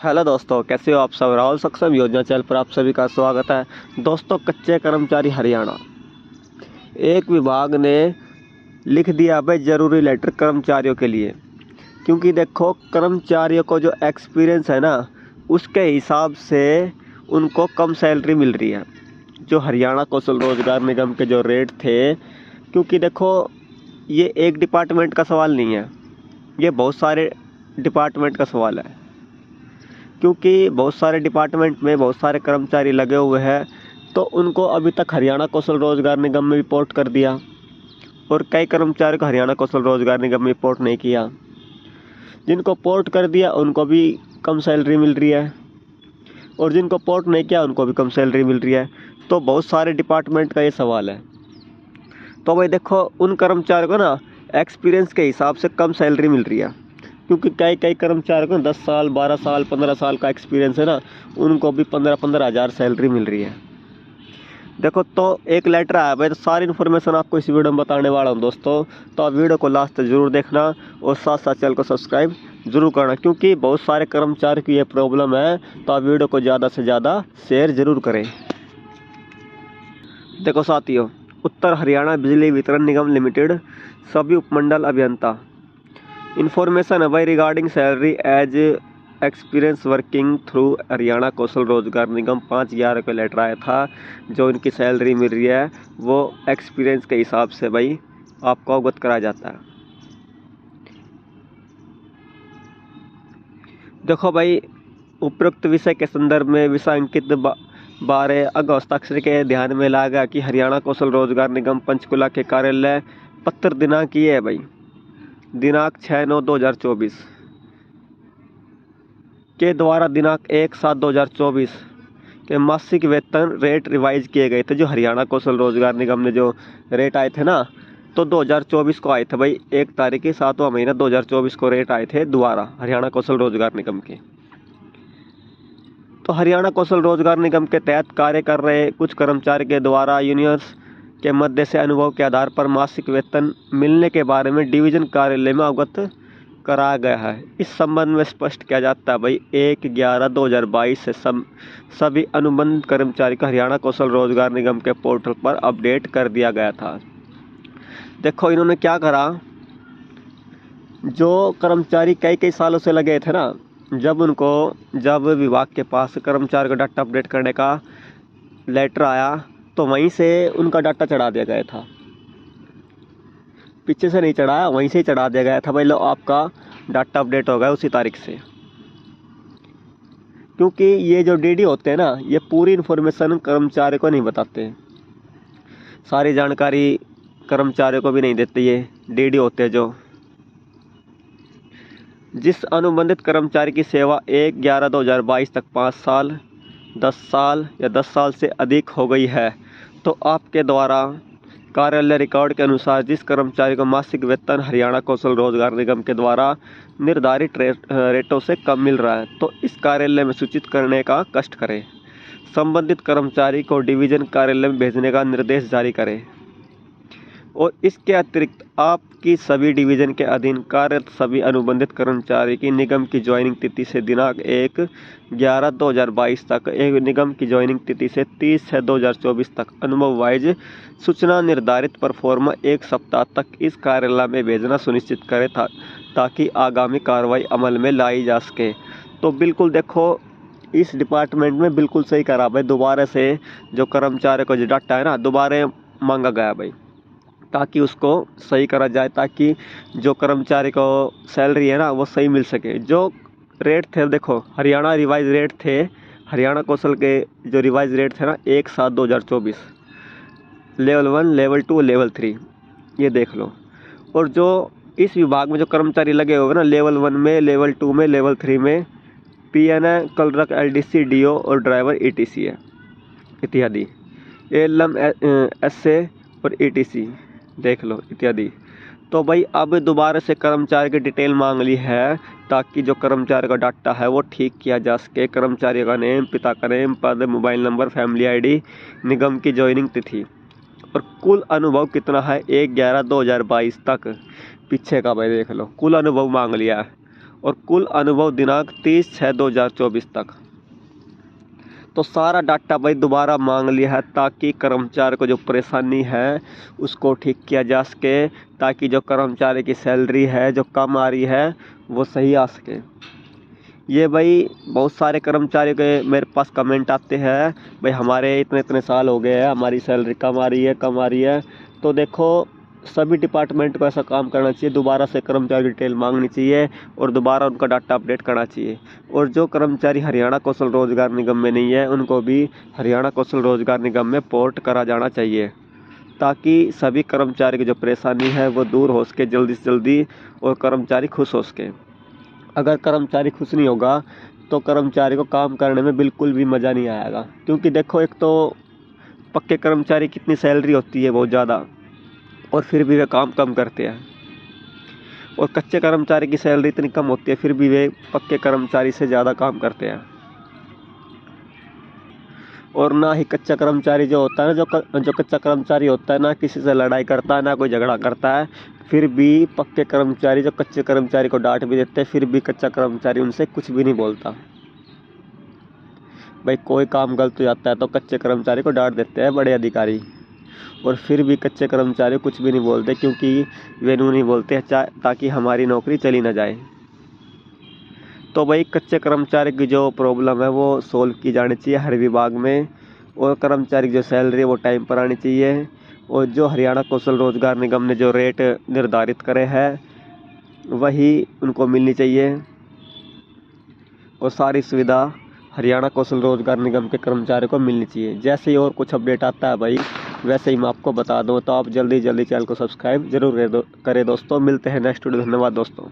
Hello दोस्तों, कैसे हो आप सब। राहुल सक्षम योजना चैनल पर आप सभी का स्वागत है। दोस्तों, कच्चे कर्मचारी हरियाणा एक विभाग ने लिख दिया भाई जरूरी लेटर कर्मचारियों के लिए। क्योंकि देखो, कर्मचारियों को जो एक्सपीरियंस है ना, उसके हिसाब से उनको कम सैलरी मिल रही है। जो हरियाणा कौशल रोजगार निगम के जो रेट थे, क्योंकि देखो ये एक डिपार्टमेंट का सवाल नहीं है, ये बहुत सारे डिपार्टमेंट का सवाल है। क्योंकि बहुत सारे डिपार्टमेंट में बहुत सारे कर्मचारी लगे हुए हैं, तो उनको अभी तक हरियाणा कौशल रोजगार निगम में रिपोर्ट कर दिया और कई कर्मचारियों को हरियाणा कौशल रोजगार निगम में रिपोर्ट नहीं किया। जिनको पोर्ट कर दिया उनको भी कम सैलरी मिल रही है और जिनको पोर्ट नहीं किया उनको भी कम सैलरी मिल रही है। तो बहुत सारे डिपार्टमेंट का ये सवाल है। तो भाई देखो, उन कर्मचारियों को ना एक्सपीरियंस के हिसाब से कम सैलरी मिल रही है। क्योंकि कई कई कर्मचारियों को 10 साल 12 साल 15 साल का एक्सपीरियंस है ना, उनको भी 15-15 हज़ार सैलरी मिल रही है। देखो, तो एक लेटर आया भाई, तो सारी इन्फॉर्मेशन आपको इस वीडियो में बताने वाला हूँ दोस्तों। तो आप वीडियो को लास्ट तक जरूर देखना और साथ साथ चैनल को सब्सक्राइब जरूर करना, क्योंकि बहुत सारे कर्मचारियों की ये प्रॉब्लम है। तो आप वीडियो को ज़्यादा से ज़्यादा शेयर जरूर करें। देखो साथियों, उत्तर हरियाणा बिजली वितरण निगम लिमिटेड सभी उपमंडल अभियंता इंफॉर्मेशन है भाई regarding salary age experience working through Haryana Kaushal Rozgar Nigam 5/11 को लेटर आया था। जो इनकी सैलरी मिल रही है वो एक्सपीरियंस के हिसाब से भाई आपको अवगत कराया जाता है। देखो भाई, उपरोक्त विषय के संदर्भ में विषय अंकित 12 अगस्त अक्षर के ध्यान में लाया गया कि हरियाणा कौशल रोजगार निगम पंचकुला के कार्यालय पत्र दिनांक ये है भाई, दिनांक 6/9/2024 के द्वारा दिनांक 1/7/2024 के मासिक वेतन रेट रिवाइज किए गए थे। जो हरियाणा कौशल रोजगार निगम ने जो रेट आए थे ना, तो 2024 को आए थे भाई। 1 तारीख के 7वां महीना 2024 को रेट आए थे दोबारा हरियाणा कौशल रोजगार निगम के। तो हरियाणा कौशल रोजगार निगम के तहत कार्य कर रहे कुछ कर्मचारी के द्वारा यूनियंस के मध्य से अनुभव के आधार पर मासिक वेतन मिलने के बारे में डिवीजन कार्यालय में अवगत कराया गया है। इस संबंध में स्पष्ट किया जाता है भाई 1/11/2022 से सभी अनुबंध कर्मचारी को हरियाणा कौशल रोजगार निगम के पोर्टल पर अपडेट कर दिया गया था। देखो, इन्होंने क्या करा, जो कर्मचारी कई कई सालों से लगे थे ना, जब विभाग के पास कर्मचारी को डाटा अपडेट करने का लेटर आया, तो वहीं से उनका डाटा चढ़ा दिया गया था। पीछे से नहीं चढ़ाया, वहीं से ही चढ़ा दिया गया था भाई, लो आपका डाटा अपडेट हो गया उसी तारीख से। क्योंकि ये जो डीडी होते हैं ना, ये पूरी इन्फॉर्मेशन कर्मचारी को नहीं बताते, सारी जानकारी कर्मचारियों को भी नहीं देते। ये डीडी होते हैं जो जिस अनुबंधित कर्मचारी की सेवा 1/11/2022 तक 5 साल 10 साल या 10 साल से अधिक हो गई है, तो आपके द्वारा कार्यालय रिकॉर्ड के अनुसार जिस कर्मचारी को मासिक वेतन हरियाणा कौशल रोजगार निगम के द्वारा निर्धारित रेटों से कम मिल रहा है, तो इस कार्यालय में सूचित करने का कष्ट करें। संबंधित कर्मचारी को डिवीजन कार्यालय में भेजने का निर्देश जारी करें। और इसके अतिरिक्त आपकी सभी डिवीजन के अधीन कार्यरत सभी अनुबंधित कर्मचारी की निगम की ज्वाइनिंग तिथि से दिनांक 1/11/2022 तक, एक निगम की ज्वाइनिंग तिथि से 30/6/2024 तक अनुभव वाइज सूचना निर्धारित परफॉर्मा 1 सप्ताह तक इस कार्यालय में भेजना सुनिश्चित करें ताकि आगामी कार्रवाई अमल में लाई जा सके। तो बिल्कुल देखो, इस डिपार्टमेंट में बिल्कुल सही करा भाई। दोबारा से जो कर्मचारी को जो डाटा है ना, दोबारा मांगा गया भाई, ताकि उसको सही करा जाए, ताकि जो कर्मचारी को सैलरी है ना वो सही मिल सके। जो रेट थे, देखो हरियाणा रिवाइज रेट थे, हरियाणा कौशल के जो रिवाइज रेट थे ना 1/7/2024, लेवल 1 लेवल 2 लेवल 3, ये देख लो। और जो इस विभाग में जो कर्मचारी लगे हुए ना, लेवल 1 में लेवल 2 में लेवल 3 में PN है, क्लर्क LDC DO और ड्राइवर ETC है इत्यादि, ALM SA और ETC देख लो इत्यादि। तो भाई अब दोबारा से कर्मचारी की डिटेल मांग ली है, ताकि जो कर्मचारी का डाटा है वो ठीक किया जा सके। कर्मचारी का नेम, पिता का नेम, पद, मोबाइल नंबर, फैमिली ID, निगम की ज्वाइनिंग तिथि और कुल अनुभव कितना है 1/11/2022 तक, पीछे का भाई देख लो, कुल अनुभव मांग लिया है। और कुल अनुभव दिनांक 30/6/2024 तक। तो सारा डाटा भाई दोबारा मांग लिया है ताकि कर्मचारी को जो परेशानी है उसको ठीक किया जा सके, ताकि जो कर्मचारी की सैलरी है जो कम आ रही है वो सही आ सके। ये भाई बहुत सारे कर्मचारियों के मेरे पास कमेंट आते हैं, भाई हमारे इतने इतने साल हो गए हैं, हमारी सैलरी कम आ रही है कम आ रही है। तो देखो सभी डिपार्टमेंट को ऐसा काम करना चाहिए, दोबारा से कर्मचारी डिटेल मांगनी चाहिए और दोबारा उनका डाटा अपडेट करना चाहिए। और जो कर्मचारी हरियाणा कौशल रोजगार निगम में नहीं है उनको भी हरियाणा कौशल रोजगार निगम में पोर्ट करा जाना चाहिए, ताकि सभी कर्मचारी की जो परेशानी है वो दूर हो सके जल्दी से जल्दी और कर्मचारी खुश हो सके। अगर कर्मचारी खुश नहीं होगा तो कर्मचारी को काम करने में बिल्कुल भी मज़ा नहीं आएगा, क्योंकि देखो एक तो पक्के कर्मचारी कितनी सैलरी होती है बहुत ज़्यादा और फिर भी वे काम कम करते हैं, और कच्चे कर्मचारी की सैलरी इतनी कम होती है फिर भी वे पक्के कर्मचारी से ज़्यादा काम करते हैं। और ना ही कच्चा कर्मचारी जो होता है ना, जो कच्चा कर्मचारी होता है ना किसी से लड़ाई करता है ना कोई झगड़ा करता है, फिर भी पक्के कर्मचारी जो कच्चे कर्मचारी को डांट भी देते हैं फिर भी कच्चा कर्मचारी उनसे कुछ भी नहीं बोलता। भाई कोई काम गलत हो जाता है तो कच्चे कर्मचारी को डांट देते हैं बड़े अधिकारी, और फिर भी कच्चे कर्मचारी कुछ भी नहीं बोलते, क्योंकि वे नहीं बोलते ताकि हमारी नौकरी चली ना जाए। तो भाई कच्चे कर्मचारी की जो प्रॉब्लम है वो सोल्व की जानी चाहिए हर विभाग में, और कर्मचारी की जो सैलरी है वो टाइम पर आनी चाहिए, और जो हरियाणा कौशल रोजगार निगम ने जो रेट निर्धारित करे हैं वही उनको मिलनी चाहिए, और सारी सुविधा हरियाणा कौशल रोजगार निगम के कर्मचारी को मिलनी चाहिए। जैसे ही और कुछ अपडेट आता है भाई वैसे ही मैं आपको बता दूँ, तो आप जल्दी चैनल को सब्सक्राइब जरूर करें दोस्तों। मिलते हैं नेक्स्ट वीडियो, धन्यवाद दोस्तों।